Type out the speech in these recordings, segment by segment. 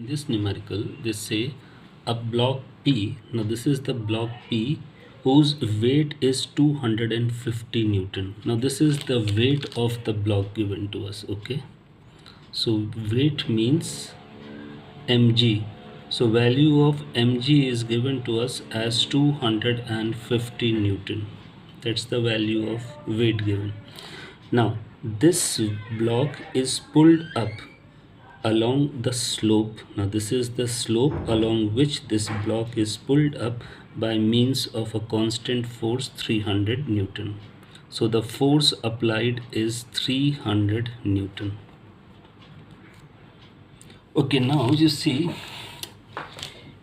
In this numerical, they say a block P, now this is the block P whose weight is 250 Newton. Now this is the weight of the block given to us, okay? So weight means mg. So value of mg is given to us as 250 Newton. That's the value of weight given. Now this block is pulled up along the slope. Now this is the slope along which this block is pulled up by means of a constant force 300 Newton. So the force applied is 300 Newton. Okay, now you see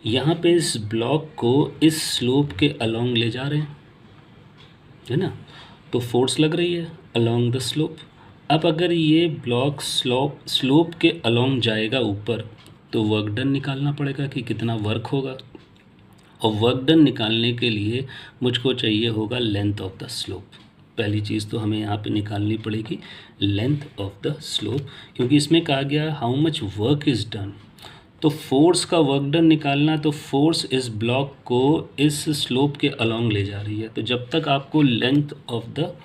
यहाँ पे इस block को इस slope के along ले जा रहे हैं, है ना, तो फोर्स लग रही है अलोंग द स्लोप। अब अगर ये ब्लॉक स्लोप के अलोंग जाएगा ऊपर तो वर्क डन निकालना पड़ेगा कि कितना वर्क होगा, और वर्क डन निकालने के लिए मुझको चाहिए होगा लेंथ ऑफ द स्लोप। पहली चीज़ तो हमें यहाँ पे निकालनी पड़ेगी लेंथ ऑफ द स्लोप, क्योंकि इसमें कहा गया how much work is done. तो फोर्स का वर्क डन निकालना, तो फोर्स इस ब्लॉक को इस स्लोप के अलोंग ले जा रही है। तो जब तक आपको लेंथ ऑफ द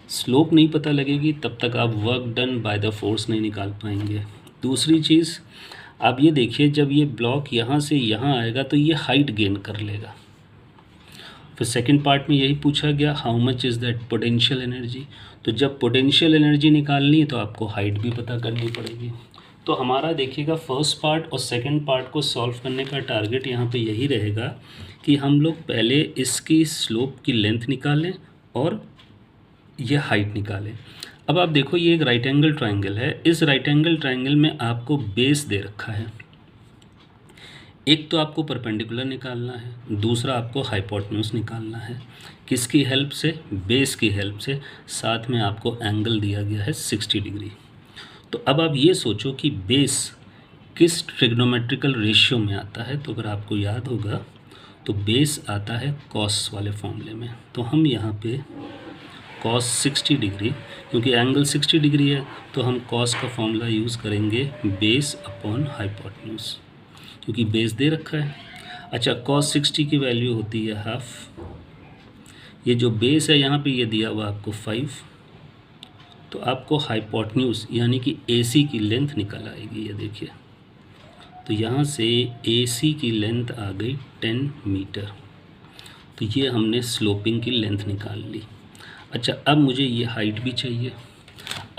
स्लोप नहीं पता लगेगी तब तक आप work done by the force नहीं निकाल पाएंगे। दूसरी चीज़, आप ये देखिए, जब ये ब्लॉक यहाँ से यहाँ आएगा तो ये हाइट गेन कर लेगा। फिर सेकंड पार्ट में यही पूछा गया how much is that potential energy. तो जब पोटेंशियल एनर्जी निकालनी है तो आपको हाइट भी पता करनी पड़ेगी। तो हमारा देखिएगा फर्स्ट पार्ट और सेकंड पार्ट को सॉल्व करने का टारगेट यहाँ पे यही रहेगा कि हम लोग पहले इसकी स्लोप की लेंथ निकालें और ये हाइट निकालें। अब आप देखो, ये एक राइट एंगल ट्रायंगल है। इस राइट एंगल ट्रायंगल में आपको बेस दे रखा है। एक तो आपको परपेंडिकुलर निकालना है, दूसरा आपको हाइपोटेन्यूज निकालना है। किसकी हेल्प से? बेस की हेल्प से। साथ में आपको एंगल दिया गया है 60 डिग्री। तो अब आप ये सोचो कि बेस किस ट्रिग्नोमेट्रिकल रेशियो में आता है। तो अगर आपको याद होगा तो बेस आता है कॉस वाले फॉर्मूले में। तो हम यहाँ पे कॉस 60 डिग्री, क्योंकि एंगल 60 डिग्री है तो हम कॉस का फॉर्मूला यूज़ करेंगे बेस अपॉन हाइपोटेन्यूज, क्योंकि बेस दे रखा है। अच्छा, कॉस 60 की वैल्यू होती है हाफ। ये जो बेस है यहाँ पे ये दिया हुआ आपको 5, तो आपको हाइपोटेन्यूज यानी कि AC की लेंथ निकल आएगी। ये देखिए, तो यहाँ से AC की लेंथ आ गई 10 मीटर। तो ये हमने स्लोपिंग की लेंथ निकाल ली। अच्छा, अब मुझे ये हाइट भी चाहिए।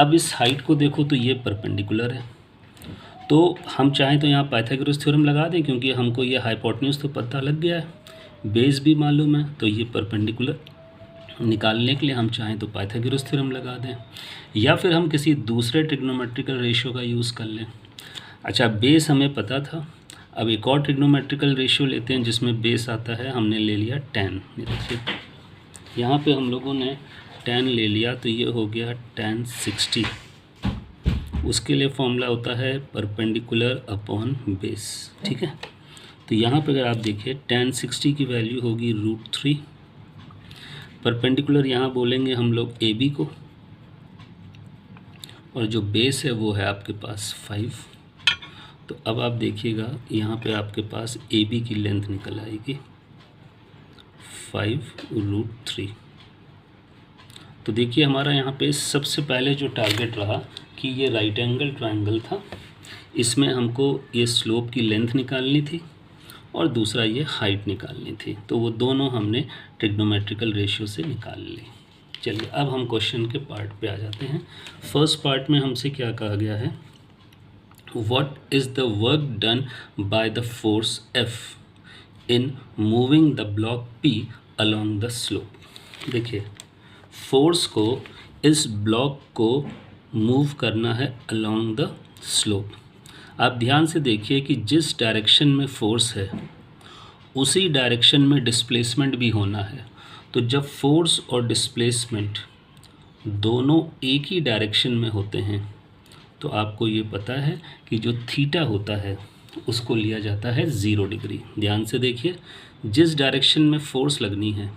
अब इस हाइट को देखो तो ये परपेंडिकुलर है, तो हम चाहें तो यहाँ पाइथागोरस थ्योरम लगा दें, क्योंकि हमको ये हाइपोटेन्यूज तो पता लग गया है, बेस भी मालूम है। तो ये परपेंडिकुलर निकालने के लिए हम चाहें तो पाइथागोरस थ्योरम लगा दें, या फिर हम किसी दूसरे ट्रिग्नोमेट्रिकल रेशियो का यूज़ कर लें। अच्छा, बेस हमें पता था। अब एक और ट्रिग्नोमेट्रिकल रेशियो लेते हैं जिसमें बेस आता है, हमने ले लिया 10। देखिए यहाँ पे हम लोगों ने 10 ले लिया, तो ये हो गया tan 60। उसके लिए फॉर्मूला होता है परपेंडिकुलर अपॉन बेस, ठीक है। तो यहाँ पे अगर आप देखिए tan 60 की वैल्यू होगी √3। परपेंडिकुलर यहाँ बोलेंगे हम लोग AB को, और जो बेस है वो है आपके पास 5। तो अब आप देखिएगा यहाँ पे आपके पास AB की लेंथ निकल आएगी 5√3। तो देखिए हमारा यहाँ पे सबसे पहले जो टारगेट रहा कि ये राइट एंगल ट्रायंगल था, इसमें हमको ये स्लोप की लेंथ निकालनी थी और दूसरा ये हाइट निकालनी थी। तो वो दोनों हमने ट्रिग्नोमेट्रिकल रेशियो से निकाल ली। चलिए अब हम क्वेश्चन के पार्ट पे आ जाते हैं। फर्स्ट पार्ट में हमसे क्या कहा गया है, what is the work done by the force F in moving the block P along the slope. देखिए, फोर्स को इस ब्लॉक को मूव करना है अलोंग द स्लोप। आप ध्यान से देखिए कि जिस डायरेक्शन में फोर्स है उसी डायरेक्शन में डिस्प्लेसमेंट भी होना है। तो जब फोर्स और डिस्प्लेसमेंट दोनों एक ही डायरेक्शन में होते हैं तो आपको ये पता है कि जो थीटा होता है उसको लिया जाता है 0 डिग्री। ध्यान से देखिए, जिस डायरेक्शन में फोर्स लगनी है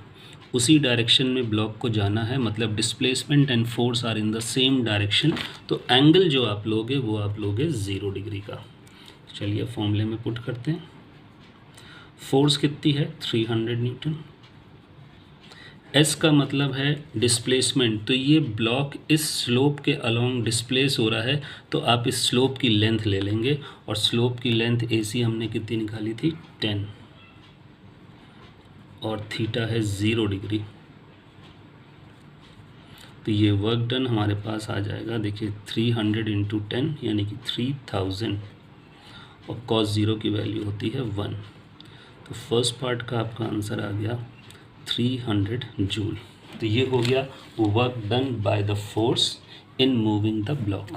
उसी डायरेक्शन में ब्लॉक को जाना है, मतलब displacement and force are in the same direction. तो एंगल जो आप लोगे वो आप लोगे 0 डिग्री का। चलिए फॉर्मूले में पुट करते हैं। फोर्स कितनी है 300 न्यूटन। एस का मतलब है डिस्प्लेसमेंट, तो ये ब्लॉक इस स्लोप के अलोंग डिस्प्लेस हो रहा है, तो आप इस स्लोप की लेंथ ले लेंगे और स्लोप की लेंथ AC हमने कितनी निकाली थी 10 और थीटा है 0 डिग्री। तो ये वर्क डन हमारे पास आ जाएगा, देखिए 300 इंटू 10 यानी कि 3000 और cos 0 की वैल्यू होती है 1। तो फर्स्ट पार्ट का आपका आंसर आ गया 300 जूल। तो ये हो गया work done by the force in moving the block.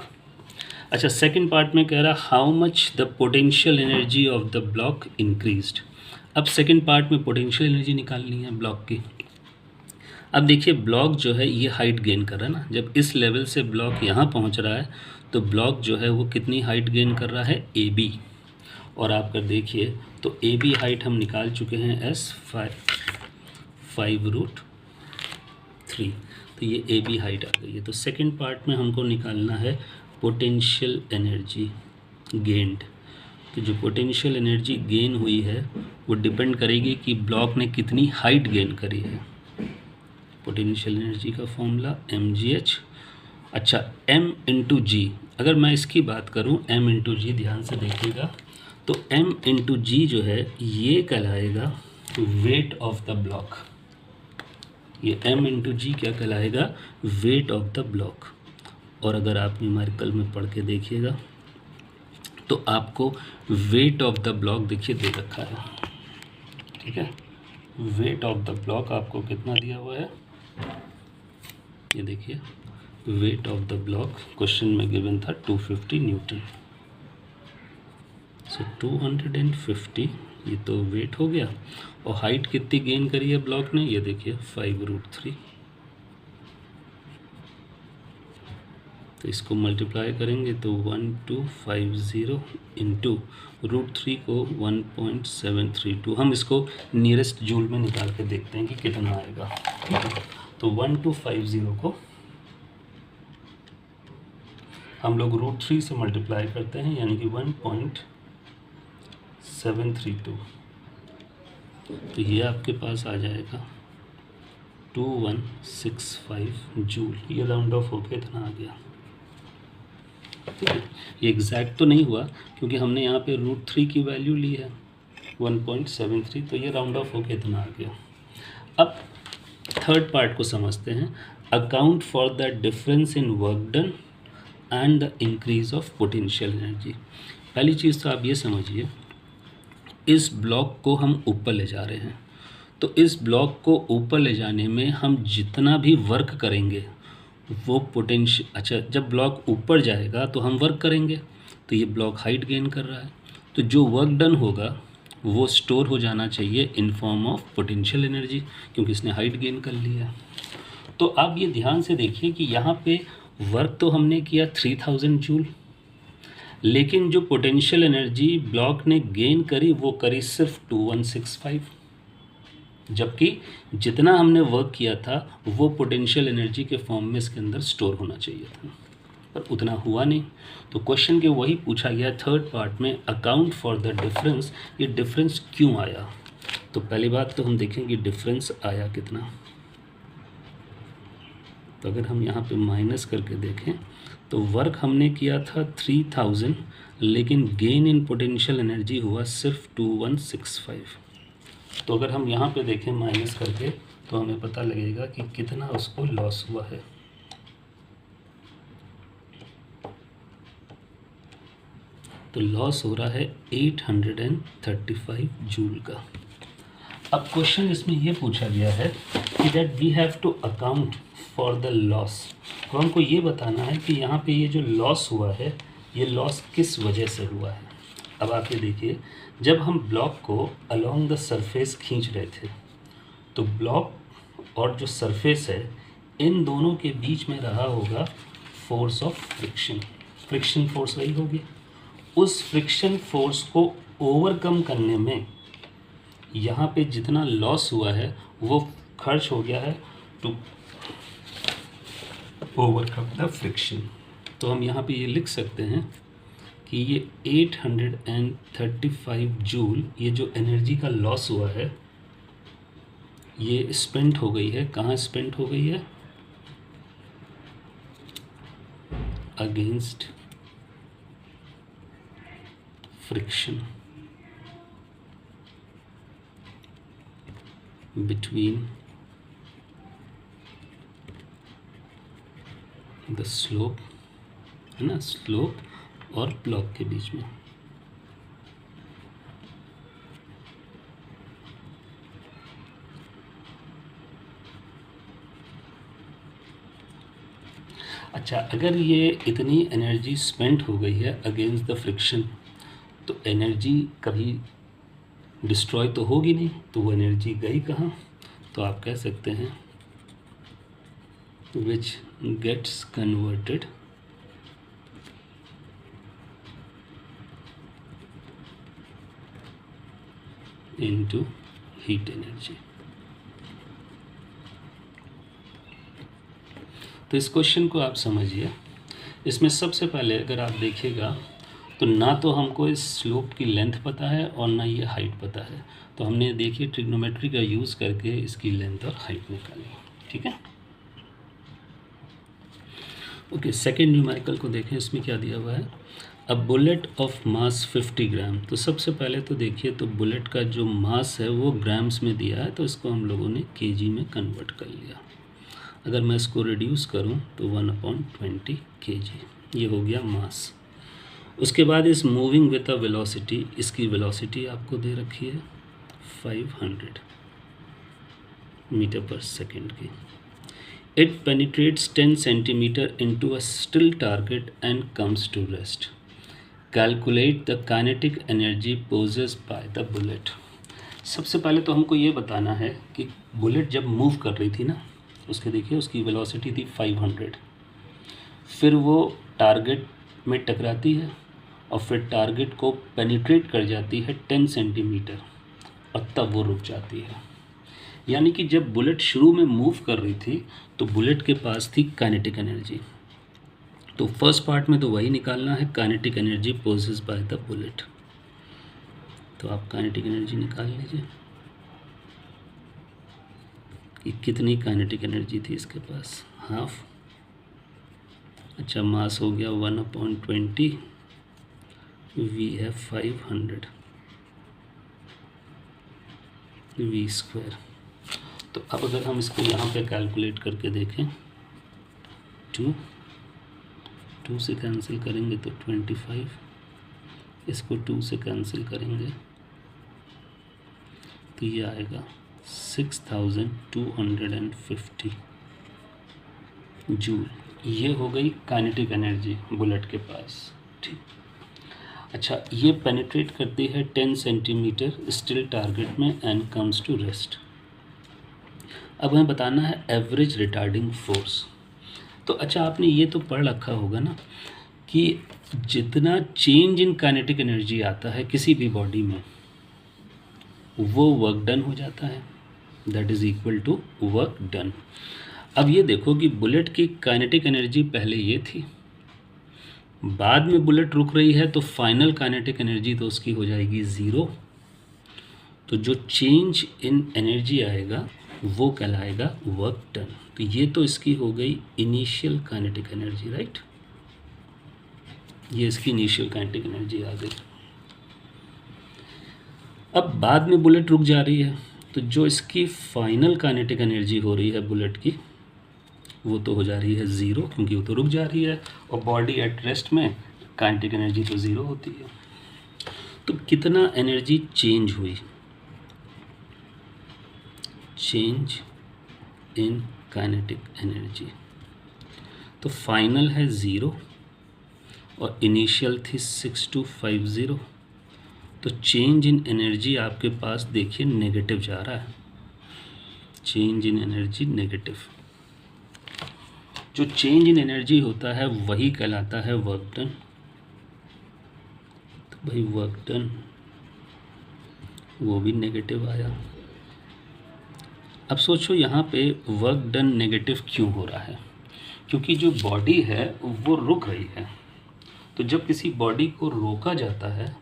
अच्छा, सेकंड पार्ट में कह रहा how much the potential energy of the block increased. अब सेकंड पार्ट में पोटेंशियल एनर्जी निकालनी है ब्लॉक की। अब देखिए ब्लॉक जो है ये हाइट गेन कर रहा है ना, जब इस लेवल से ब्लॉक यहाँ पहुँच रहा है तो ब्लॉक जो है वो कितनी हाइट गेन कर रहा है AB। और आप कर देखिए तो AB हाइट हम निकाल चुके हैं एस 5√3, तो ये AB हाइट आ गई है। तो सेकंड पार्ट में हमको निकालना है पोटेंशियल एनर्जी गेन्ड। तो जो पोटेंशियल एनर्जी गेन हुई है वो डिपेंड करेगी कि ब्लॉक ने कितनी हाइट गेन करी है। पोटेंशियल एनर्जी का फॉर्मूला mgh। अच्छा, m इंटू जी, अगर मैं इसकी बात करूं m इंटू जी, ध्यान से देखिएगा, तो m इंटू जी जो है ये कहलाएगा वेट ऑफ द ब्लॉक। ये m इंटू जी क्या कहलाएगा, वेट ऑफ द ब्लॉक। और अगर आप न्यूमेरिकल में पढ़ के देखिएगा तो आपको वेट ऑफ द ब्लॉक देखिए दे रखा है, ठीक है। वेट ऑफ द ब्लॉक आपको कितना दिया हुआ है, ये देखिए weight of the block question में गिवन था 250 न्यूटन। सो 250 ये तो वेट हो गया। और हाइट कितनी गेन करी है ब्लॉक ने, ये देखिए 5√3। तो इसको मल्टीप्लाई करेंगे तो 1250 इंटू √3 को 1.732। हम इसको नियरेस्ट जूल में निकाल के देखते हैं कि कितना आएगा। तो 1250 को हम लोग √3 से मल्टीप्लाई करते हैं यानी कि 1.732। तो ये आपके पास आ जाएगा 2165 जूल। ये राउंड ऑफ होके इतना आ गया, ठीक है। ये एग्जैक्ट तो नहीं हुआ क्योंकि हमने यहाँ पे √3 की वैल्यू ली है 1.73, तो ये राउंड ऑफ होके इतना आ गया। अब थर्ड पार्ट को समझते हैं। Account for the difference in work done and the increase of potential energy. पहली चीज़ तो आप ये समझिए, इस ब्लॉक को हम ऊपर ले जा रहे हैं, तो इस ब्लॉक को ऊपर ले जाने में हम जितना भी वर्क करेंगे वो पोटेंशियल, अच्छा जब ब्लॉक ऊपर जाएगा तो हम वर्क करेंगे, तो ये ब्लॉक हाइट गेन कर रहा है, तो जो वर्क डन होगा वो स्टोर हो जाना चाहिए in form of potential energy, क्योंकि इसने हाइट गेन कर लिया है। तो आप ये ध्यान से देखिए कि यहाँ पे वर्क तो हमने किया 3000 जूल, लेकिन जो पोटेंशियल एनर्जी ब्लॉक ने गेन करी वो करी सिर्फ 2165, जबकि जितना हमने वर्क किया था वो पोटेंशियल एनर्जी के फॉर्म में इसके अंदर स्टोर होना चाहिए था, पर उतना हुआ नहीं। तो क्वेश्चन के वही पूछा गया थर्ड पार्ट में, अकाउंट फॉर द डिफरेंस। ये डिफरेंस क्यों आया, तो पहली बात तो हम देखेंगे डिफरेंस आया कितना। तो अगर हम यहाँ पे माइनस करके देखें तो वर्क हमने किया था 3000, लेकिन गेन इन पोटेंशियल एनर्जी हुआ सिर्फ 2165। तो अगर हम यहाँ पे देखें माइनस करके तो हमें पता लगेगा कि कितना उसको लॉस हुआ है। तो लॉस हो रहा है 835 जूल का। अब क्वेश्चन इसमें ये पूछा गया है कि that we have to account for the loss. तो हमको ये बताना है कि यहाँ पे ये जो लॉस हुआ है ये लॉस किस वजह से हुआ है। अब आप ये देखिए, जब हम ब्लॉक को अलोंग द सरफेस खींच रहे थे तो ब्लॉक और जो सरफेस है इन दोनों के बीच में रहा होगा force of friction. Friction force वही होगी। उस फ्रिक्शन फोर्स को ओवरकम करने में यहाँ पे जितना लॉस हुआ है वो खर्च हो गया है टू ओवरकम द फ्रिक्शन। तो हम यहाँ पे ये लिख सकते हैं कि ये 835 जूल, ये जो एनर्जी का लॉस हुआ है, ये स्पेंट हो गई है, कहाँ स्पेंट हो गई है? Against friction between the slope, है ना, स्लोप और ब्लॉक के बीच में। अच्छा, अगर ये इतनी एनर्जी स्पेंड हो गई है अगेंस्ट द फ्रिक्शन, तो एनर्जी कभी डिस्ट्रॉय तो होगी नहीं, तो वो एनर्जी गई कहाँ? तो आप कह सकते हैं which gets converted into heat energy. तो इस क्वेश्चन को आप समझिए। इसमें सबसे पहले अगर आप देखिएगा तो ना तो हमको इस स्लोप की लेंथ पता है और ना ये हाइट पता है, तो हमने देखिए ट्रिग्नोमेट्री का यूज़ करके इसकी लेंथ और हाइट निकाली। ठीक है, ओके। सेकेंड न्यूमेरिकल को देखें, इसमें क्या दिया हुआ है? अ बुलेट ऑफ मास 50 ग्राम। तो सबसे पहले तो देखिए, तो बुलेट का जो मास है वो ग्राम्स में दिया है, तो इसको हम लोगों ने केजी में कन्वर्ट कर लिया। अगर मैं इसको रिड्यूस करूं तो 1/20 kg, ये हो गया मास। उसके बाद is moving with a velocity, इसकी वेलोसिटी आपको दे रखी है 500 मीटर पर सेकेंड की। It penetrates 10 centimetre into a still target and comes to rest. Calculate the kinetic energy possessed by the bullet. सबसे पहले तो हमको ये बताना है कि बुलेट जब मूव कर रही थी ना, उसके देखिए उसकी वेलोसिटी थी 500, फिर वो टारगेट में टकराती है और फिर टारगेट को पेनिट्रेट कर जाती है 10 सेंटीमीटर और तब वो रुक जाती है। यानी कि जब बुलेट शुरू में मूव कर रही थी तो बुलेट के पास थी काइनेटिक एनर्जी। तो फर्स्ट पार्ट में तो वही निकालना है, kinetic energy possessed by the bullet. तो आप काइनेटिक एनर्जी निकाल लीजिए कि कितनी काइनेटिक एनर्जी थी इसके पास, हाफ। अच्छा, मास हो गया 1/20, वी है 500 वी स्क्वायर। तो अब अगर हम इसको यहाँ पे कैलकुलेट करके देखें, 2 से कैंसिल करेंगे तो 25, इसको 2 से कैंसिल करेंगे तो ये आएगा 6250 जूल। ये हो गई काइनेटिक एनर्जी बुलेट के पास। ठीक, अच्छा, ये पेनिट्रेट करती है 10 सेंटीमीटर स्टिल टारगेट में एंड कम्स टू रेस्ट। अब हमें बताना है एवरेज रिटार्डिंग फोर्स। तो अच्छा, आपने ये तो पढ़ रखा होगा ना कि जितना चेंज इन काइनेटिक एनर्जी आता है किसी भी बॉडी में, वो वर्क डन हो जाता है, that is equal to work done. अब ये देखो कि बुलेट की काइनेटिक एनर्जी पहले ये थी, बाद में बुलेट रुक रही है तो फाइनल काइनेटिक एनर्जी तो उसकी हो जाएगी 0। तो जो चेंज इन एनर्जी आएगा वो कहलाएगा वर्क डन। तो ये तो इसकी हो गई इनिशियल काइनेटिक एनर्जी, राइट। ये इसकी इनिशियल काइनेटिक एनर्जी आ गई। अब बाद में बुलेट रुक जा रही है तो जो इसकी फाइनल काइनेटिक एनर्जी हो रही है बुलेट की, वो तो हो जा रही है 0, क्योंकि वो तो रुक जा रही है और बॉडी एट रेस्ट में काइनेटिक एनर्जी तो 0 होती है। तो कितना एनर्जी चेंज हुई? चेंज इन काइनेटिक एनर्जी, तो फाइनल है 0 और इनिशियल थी 6250। तो चेंज इन एनर्जी आपके पास देखिए नेगेटिव जा रहा है, चेंज इन एनर्जी नेगेटिव। जो चेंज इन एनर्जी होता है वही कहलाता है वर्क डन। तो भाई वर्क डन वो भी नेगेटिव आया। अब सोचो यहाँ पे वर्क डन नेगेटिव क्यों हो रहा है? क्योंकि जो बॉडी है वो रुक रही है, तो जब किसी बॉडी को रोका जाता है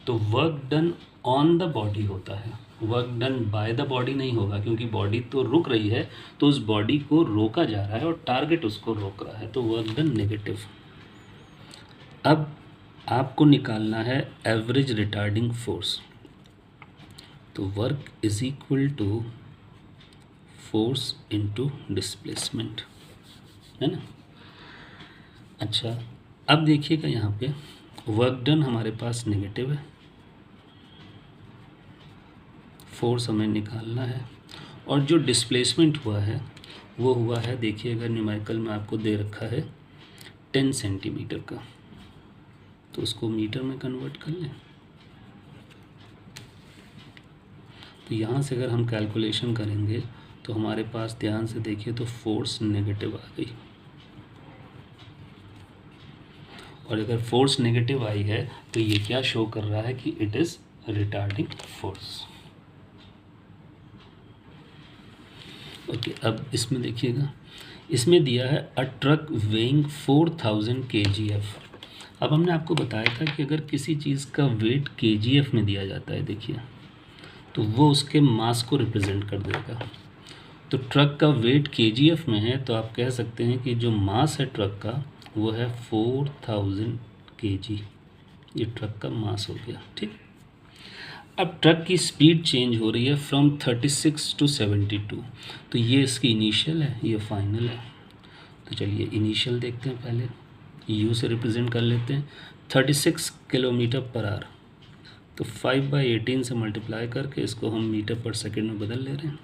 तो work done on the body होता है, work done by the body नहीं होगा, क्योंकि बॉडी तो रुक रही है तो उस बॉडी को रोका जा रहा है और टारगेट उसको रोक रहा है, तो वर्क डन नेगेटिव। अब आपको निकालना है एवरेज रिटार्डिंग फोर्स, तो work is equal to force into displacement, है ना। अच्छा, अब देखिएगा यहाँ पे वर्क डन हमारे पास नेगेटिव है, फोर्स हमें निकालना है, और जो डिस्प्लेसमेंट हुआ है वो हुआ है, देखिएगा न्यूमेरिकल में आपको दे रखा है 10 सेंटीमीटर का, तो उसको मीटर में कन्वर्ट कर लें। तो यहाँ से अगर हम कैलकुलेशन करेंगे तो हमारे पास, ध्यान से देखिए, तो फोर्स नेगेटिव आ गई, और अगर फोर्स नेगेटिव आई है तो ये क्या शो कर रहा है कि it is retarding force. Okay, अब इसमें देखिएगा, इसमें दिया है अ ट्रक वेइंग 4000 kgf। अब हमने आपको बताया था कि अगर किसी चीज़ का वेट kgf में दिया जाता है, देखिए, तो वो उसके मास को रिप्रेजेंट कर देगा। तो ट्रक का वेट kgf में है, तो आप कह सकते हैं कि जो मास है ट्रक का वो है 4000 kg, ये ट्रक का मास हो गया, ठीक। अब ट्रक की स्पीड चेंज हो रही है फ्रॉम 36 टू 72, तो ये इसकी इनिशियल है, ये फाइनल है। तो चलिए इनिशियल देखते हैं, पहले यू से रिप्रेजेंट कर लेते हैं, 36 किलोमीटर पर आवर, तो 5/18 से मल्टीप्लाई करके इसको हम मीटर पर सेकेंड में बदल ले रहे हैं,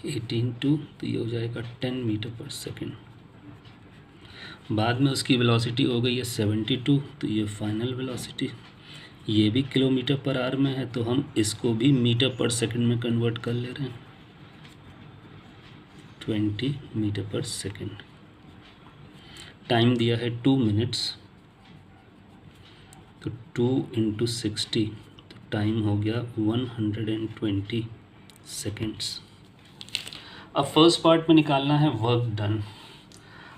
18 तो ये हो जाएगा 10 मीटर पर सेकेंड। बाद में उसकी वेलोसिटी हो गई है 72, तो ये फाइनल वेलोसिटी, ये भी किलोमीटर पर आवर में है, तो हम इसको भी मीटर पर सेकंड में कन्वर्ट कर ले रहे हैं, 20 मीटर पर सेकंड। टाइम दिया है 2 मिनट्स, तो 2 × 60, तो टाइम हो गया 120 सेकेंड्स। अब फर्स्ट पार्ट में निकालना है वर्क डन।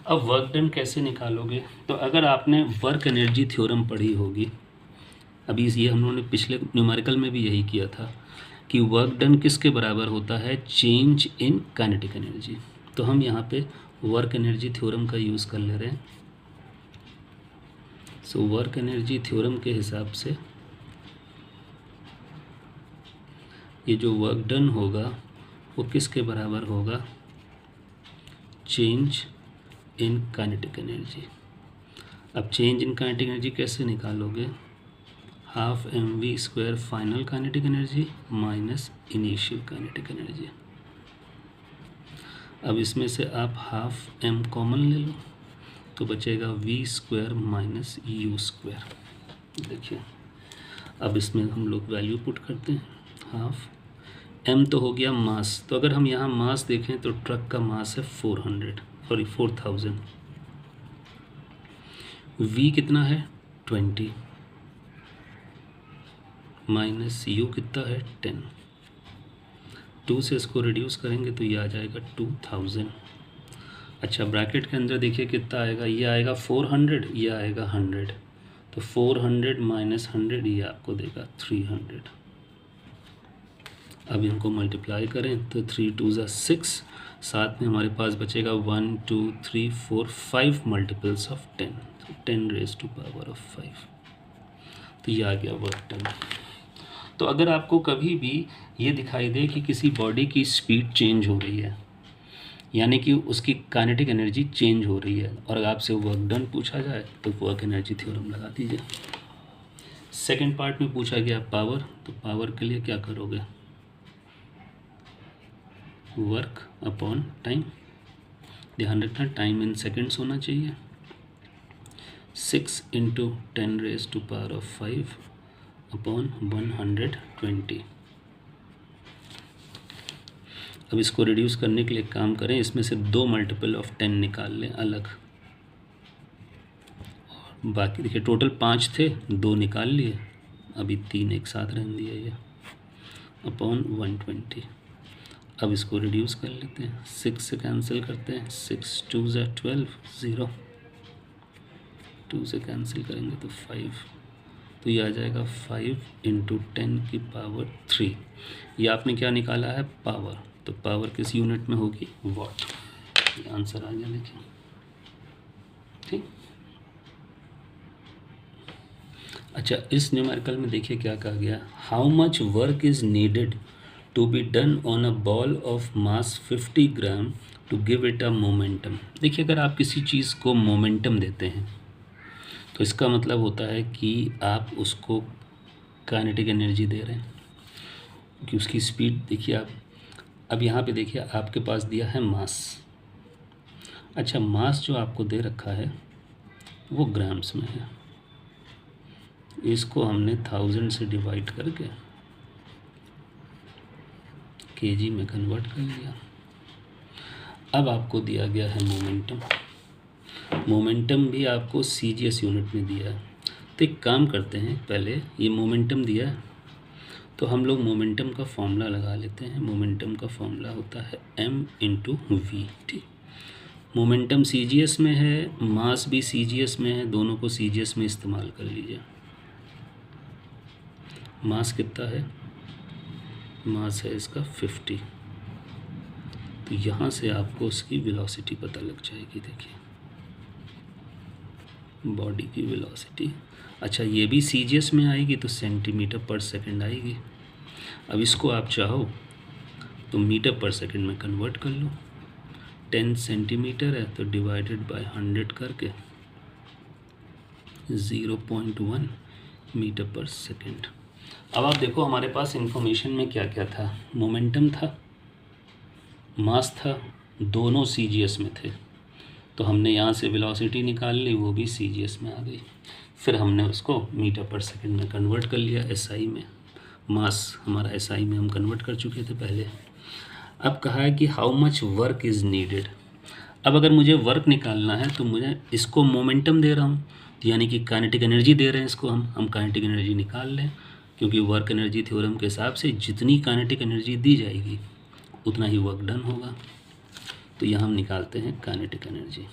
अब वर्क डन कैसे निकालोगे, तो अगर आपने वर्क एनर्जी थ्योरम पढ़ी होगी, अभी ये हम लोगों ने पिछले न्यूमेरिकल में भी यही किया था कि वर्क डन किसके बराबर होता है, चेंज इन काइनेटिक एनर्जी। तो हम यहाँ पे वर्क एनर्जी थ्योरम का यूज़ कर ले रहे हैं। सो वर्क एनर्जी थ्योरम के हिसाब से ये जो वर्क डन होगा वो किसके बराबर होगा, चेंज इन काइनेटिक एनर्जी। अब चेंज इन काइनेटिक एनर्जी कैसे निकालोगे, half mv² final kinetic energy minus initial kinetic energy. अब इसमें से आप हाफ m कॉमन ले लो, तो बचेगा v² माइनस u²। देखिए, अब इसमें हम लोग वैल्यू पुट करते हैं, हाफ m तो हो गया मास, तो अगर हम यहाँ मास देखें तो ट्रक का मास है 4000, v कितना है 20, माइनस यू कितना है 10, 2 से इसको रिड्यूस करेंगे तो ये आ जाएगा 2000। अच्छा, ब्रैकेट के अंदर देखिए कितना आएगा, ये आएगा 400, ये आएगा 100, तो 400 माइनस 100 ये आपको देगा 300। अब इनको मल्टीप्लाई करें तो 3 × 2 = 6, साथ में हमारे पास बचेगा 1 2 3 4 5 मल्टीपल्स ऑफ 10, तो 10⁻⁵, तो ये आ गया वर्क डन। तो अगर आपको कभी भी ये दिखाई दे कि किसी बॉडी की स्पीड चेंज हो रही है, यानी कि उसकी काइनेटिक एनर्जी चेंज हो रही है, और आपसे वर्क डन पूछा जाए, तो वर्क एनर्जी थ्योरम लगा दीजिए। सेकंड पार्ट में पूछा गया पावर, तो पावर के लिए क्या करोगे, वर्क अपॉन टाइम। ध्यान रखना टाइम इन सेकेंड्स होना चाहिए। 6 × 10⁵ अपॉन 120। अब इसको रिड्यूस करने के लिए काम करें, इसमें से 2 मल्टीपल ऑफ 10 निकाल लें अलग, और बाकी देखिए टोटल 5 थे, 2 निकाल लिए, अभी 3 एक साथ रहने दिया, ये अपॉन 120। अब इसको रिड्यूस कर लेते हैं, 6 से कैंसिल करते हैं, 6 × 2 = 12, 0, 2 से कैंसिल करेंगे तो 5, तो ये आ जाएगा 5 × 10⁻³ ये आपने क्या निकाला है? पावर। तो पावर किस यूनिट में होगी? वॉट। ये आंसर आ गया, देखिए। ठीक। अच्छा, इस न्यूमेरिकल में देखिए क्या कहा गया, how much work is needed to be done on a ball of mass 50 gram to give it a momentum. देखिए, अगर आप किसी चीज़ को मोमेंटम देते हैं तो इसका मतलब होता है कि आप उसको काइनेटिक एनर्जी दे रहे हैं, कि उसकी स्पीड देखिए आप। अब यहाँ पे देखिए आपके पास दिया है मास। अच्छा, मास जो आपको दे रखा है वो ग्राम्स में है, इसको हमने 1000 से डिवाइड करके केजी में कन्वर्ट कर लिया। अब आपको दिया गया है मोमेंटम। मोमेंटम भी आपको सीजीएस यूनिट में दिया है। तो एक काम करते हैं, पहले ये मोमेंटम दिया है तो हम लोग मोमेंटम का फॉर्मूला लगा लेते हैं। मोमेंटम का फॉर्मूला होता है m/v। ठीक, मोमेंटम सीजीएस में है, मास भी सीजीएस में है, दोनों को सीजीएस में इस्तेमाल कर लीजिए। मास कितना है? मास है इसका 50। तो यहाँ से आपको उसकी वेलोसिटी पता लग जाएगी। देखिए, बॉडी की वेलोसिटी। अच्छा, ये भी सीजीएस में आएगी तो सेंटीमीटर/सेकंड आएगी। अब इसको आप चाहो तो मीटर/सेकंड में कन्वर्ट कर लो। 10 सेंटीमीटर है तो डिवाइडेड बाय 100 करके 0.1 मीटर/सेकंड। अब आप देखो हमारे पास इंफॉर्मेशन में क्या क्या था। मोमेंटम था, मास था, दोनों सीजीएस में थे। तो हमने यहाँ से वेलोसिटी निकाल ली, वो भी सीजीएस में आ गई। फिर हमने उसको मीटर/सेकंड में कन्वर्ट कर लिया, एसआई में। मास हमारा एसआई में हम कन्वर्ट कर चुके थे पहले। अब कहा है कि how much work is needed. अब अगर मुझे वर्क निकालना है तो मुझे इसको मोमेंटम दे रहा हूँ, यानी कि काइनेटिक एनर्जी दे रहे हैं इसको हम काइनेटिक एनर्जी निकाल लें, क्योंकि वर्क एनर्जी थ्योरम के हिसाब से जितनी काइनेटिक एनर्जी दी जाएगी उतना ही वर्क डन होगा। तो यहाँ हम निकालते हैं काइनेटिक एनर्जी,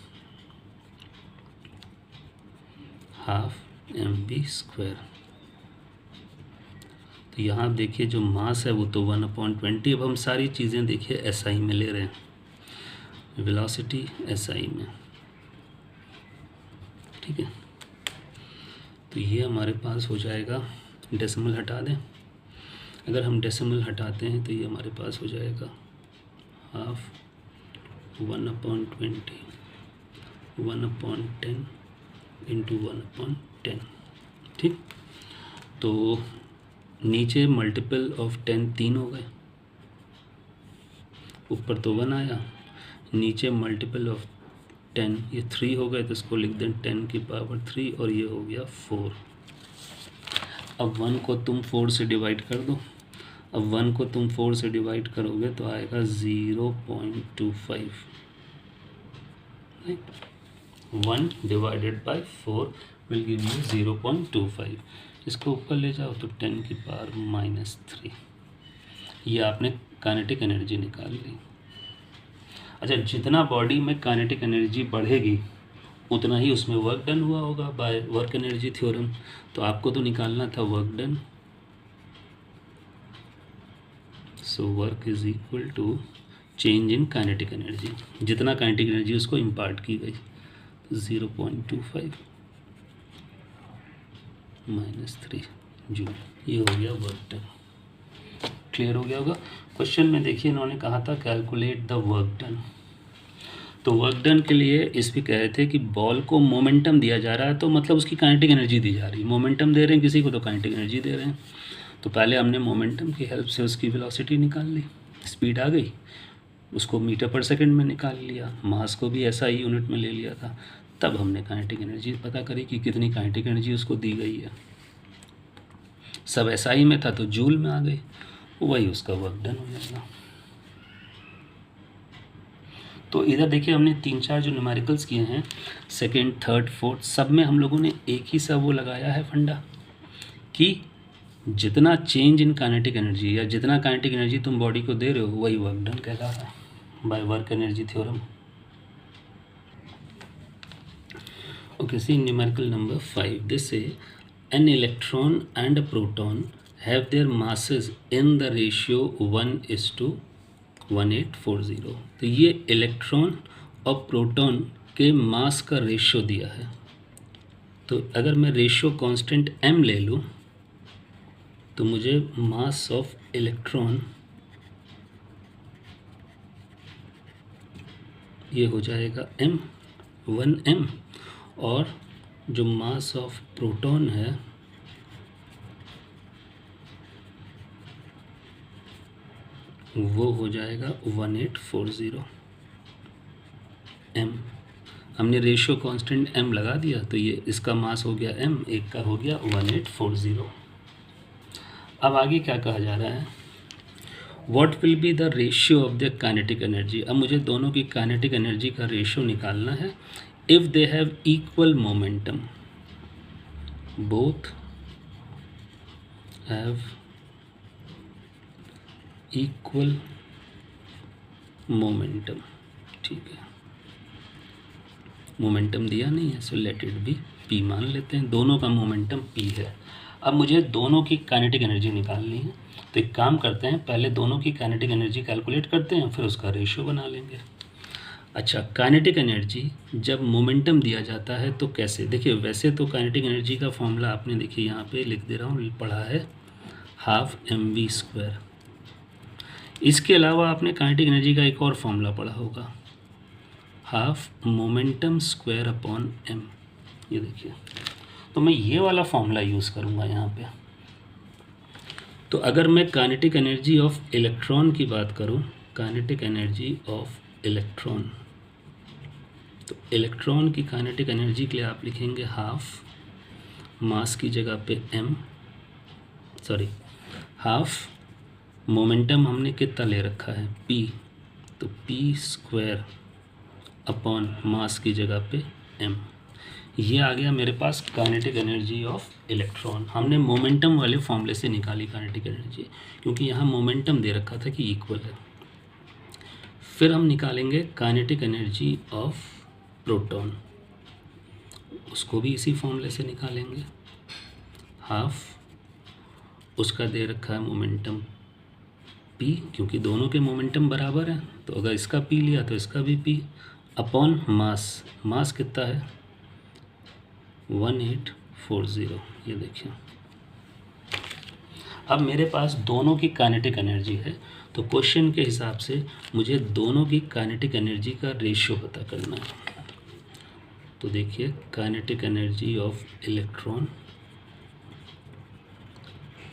12 mv²। तो यहाँ आप देखिए जो मास है वो तो 1/20। अब हम सारी चीज़ें देखिए एसआई में ले रहे हैं, वेलोसिटी एसआई में। ठीक है, तो ये हमारे पास हो जाएगा, डेसिमल हटा दें। अगर हम डेसिमल हटाते हैं तो ये हमारे पास हो जाएगा 12 1/20 1/10 इंटू 1/10। ठीक, तो नीचे मल्टीपल ऑफ 10 3 हो गए, ऊपर तो 1 आया, नीचे मल्टीपल ऑफ 10 ये 3 हो गए, तो इसको लिख दें 10⁻³ और ये हो गया 4। अब 1 को तुम 4 से डिवाइड कर दो। अब 1 को तुम 4 से डिवाइड करोगे तो आएगा 0.25। 1 divided by 4 will give you 0.25। इसको ऊपर ले जाओ तो 10⁻³ ये आपने काइनेटिक एनर्जी निकाल ली। अच्छा, जितना बॉडी में काइनेटिक एनर्जी बढ़ेगी उतना ही उसमें वर्क डन हुआ होगा बाय वर्क एनर्जी थ्योरम। तो आपको तो निकालना था work done. So work is equal to change in kinetic energy, जितना काइनेटिक एनर्जी उसको इम्पार्ट की गई, 0.25 -3 जूल। ये हो गया वर्क डन। क्लियर हो गया होगा। क्वेश्चन में देखिए इन्होंने कहा था कैलकुलेट द वर्क डन। तो वर्क डन के लिए इस भी कह रहे थे कि बॉल को मोमेंटम दिया जा रहा है, तो मतलब उसकी काइनेटिक एनर्जी दी जा रही है। मोमेंटम दे रहे हैं किसी को तो काइनेटिक एनर्जी दे रहे हैं। तो पहले हमने मोमेंटम की हेल्प से उसकी वेलोसिटी निकाल ली, स्पीड आ गई, उसको मीटर/सेकंड में निकाल लिया, मास को भी ऐसा ही यूनिट में ले लिया था। तब हमने काइनेटिक एनर्जी पता करी कि कितनी काइनेटिक एनर्जी उसको दी गई है। सब ऐसा ही में था तो जूल में आ गई, वही उसका वर्क डन हो जाएगा। तो इधर देखिए हमने 3-4 जो न्यूमेरिकल्स किए हैं, सेकंड, थर्ड, फोर्थ, सब में हम लोगों ने एक ही सब वो लगाया है फंडा कि जितना चेंज इन काइनेटिक एनर्जी या जितना काइनेटिक एनर्जी तुम बॉडी को दे रहे हो वही वर्क डन कहला रहा है by work energy theorem. Okay, see numerical number 5. They say an electron and a proton have their masses in the ratio 1:1840. तो ये इलेक्ट्रॉन और प्रोटॉन के मास का रेशियो दिया है। तो अगर मैं रेशियो कांस्टेंट m ले लूँ तो मुझे मास ऑफ इलेक्ट्रॉन ये हो जाएगा m 1m, और जो मास ऑफ प्रोटॉन है वो हो जाएगा 1840 m। हमने रेशियो कांस्टेंट m लगा दिया तो ये इसका मास हो गया m, एक का हो गया 1840। अब आगे क्या कहा जा रहा है, what will be the ratio of the kinetic energy. अब मुझे दोनों की काइनेटिक एनर्जी का रेशियो निकालना है। If they have equal momentum, both have equal momentum, ठीक है, मोमेंटम दिया नहीं है so let it be p मान लेते हैं, दोनों का मोमेंटम p है। अब मुझे दोनों की काइनेटिक एनर्जी निकालनी है, तो एक काम करते हैं, पहले दोनों की काइनेटिक एनर्जी कैलकुलेट करते हैं, फिर उसका रेशियो बना लेंगे। अच्छा, काइनेटिक एनर्जी जब मोमेंटम दिया जाता है तो कैसे, देखिए वैसे तो काइनेटिक एनर्जी का फॉर्मूला आपने देखिए यहाँ पे लिख दे रहा हूँ, पढ़ा है, 12mv²। इसके अलावा आपने काइनेटिक एनर्जी का एक और फॉर्मूला पढ़ा होगा, half momentum square upon m। ये देखिए, तो मैं ये वाला फॉर्मूला यूज़ करूँगा यहाँ पे। तो अगर मैं काइनेटिक एनर्जी ऑफ इलेक्ट्रॉन की बात करूँ, काइनेटिक एनर्जी ऑफ इलेक्ट्रॉन, तो इलेक्ट्रॉन की काइनेटिक एनर्जी के लिए आप लिखेंगे हाफ, मास की जगह पे हाफ मोमेंटम हमने कितना ले रखा है p, तो p² अपॉन मास की जगह पे m। ये आ गया मेरे पास काइनेटिक एनर्जी ऑफ इलेक्ट्रॉन। हमने मोमेंटम वाले फॉर्मूले से निकाली काइनेटिक एनर्जी, क्योंकि यहाँ मोमेंटम दे रखा था कि इक्वल है। फिर हम निकालेंगे काइनेटिक एनर्जी ऑफ प्रोटॉन, उसको भी इसी फॉर्मूले से निकालेंगे, हाफ, उसका दे रखा है मोमेंटम p, क्योंकि दोनों के मोमेंटम बराबर हैं, तो अगर इसका p लिया तो इसका भी p, अपॉन मास, मास कितना है 1840। ये देखिए, अब मेरे पास दोनों की काइनेटिक एनर्जी है, तो क्वेश्चन के हिसाब से मुझे दोनों की काइनेटिक एनर्जी का रेशियो पता करना है। तो देखिए, काइनेटिक एनर्जी ऑफ इलेक्ट्रॉन,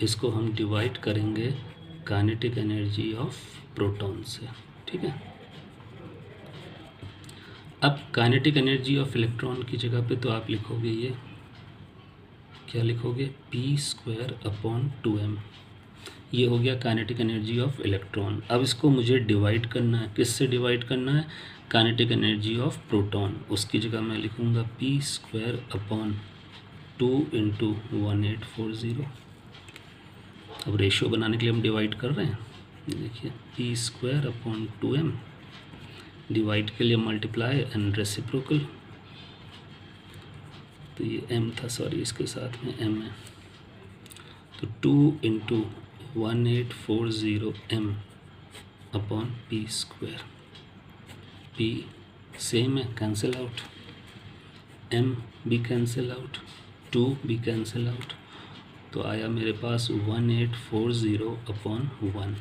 इसको हम डिवाइड करेंगे काइनेटिक एनर्जी ऑफ प्रोटॉन से, ठीक है। अब काइनेटिक एनर्जी ऑफ इलेक्ट्रॉन की जगह पे तो आप लिखोगे, ये क्या लिखोगे, p² अपॉन 2m। ये हो गया काइनेटिक एनर्जी ऑफ इलेक्ट्रॉन। अब इसको मुझे डिवाइड करना है, किससे डिवाइड करना है, काइनेटिक एनर्जी ऑफ प्रोटॉन, उसकी जगह मैं लिखूँगा p² अपॉन 2 × 1840। अब रेशियो बनाने के लिए हम डिवाइड कर रहे हैं, देखिए p² अपॉन 2m, डिवाइड के लिए मल्टीप्लाई एंड रेसिप्रोकल, तो ये m था, सॉरी इसके साथ में m है, तो 2 × 1840m upon p²। p same है, कैंसिल आउट, m भी कैंसिल आउट, 2 भी कैंसिल आउट, तो आया मेरे पास 1840 अपॉन 1।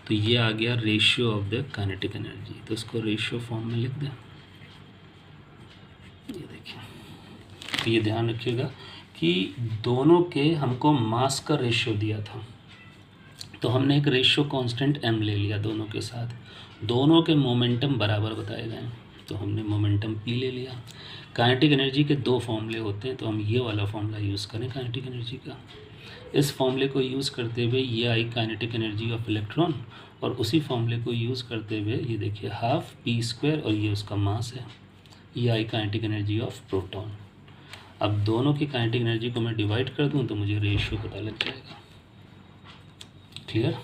तो ये आ गया ratio of the kinetic energy. तो इसको रेशियो फॉर्म में लिख दें, ये देखिए। तो ये ध्यान रखिएगा कि दोनों के हमको मास का रेशियो दिया था, तो हमने एक रेशियो कांस्टेंट m ले लिया दोनों के साथ, दोनों के मोमेंटम बराबर बताए गए, तो हमने मोमेंटम p ले लिया। काइनेटिक एनर्जी के दो फॉर्मूले होते हैं, तो हम ये वाला फॉर्मूला यूज़ करें काइनेटिक एनर्जी का। इस फॉर्मूले को यूज़ करते हुए ये आई काइनेटिक एनर्जी ऑफ इलेक्ट्रॉन, और उसी फॉर्मूले को यूज़ करते हुए ये देखिए हाफ p² और ये उसका मास है, ये आई काइनेटिक एनर्जी ऑफ प्रोटॉन। अब दोनों की काइनेटिक एनर्जी को मैं डिवाइड कर दूं तो मुझे रेशियो पता लग जाएगा। क्लियर।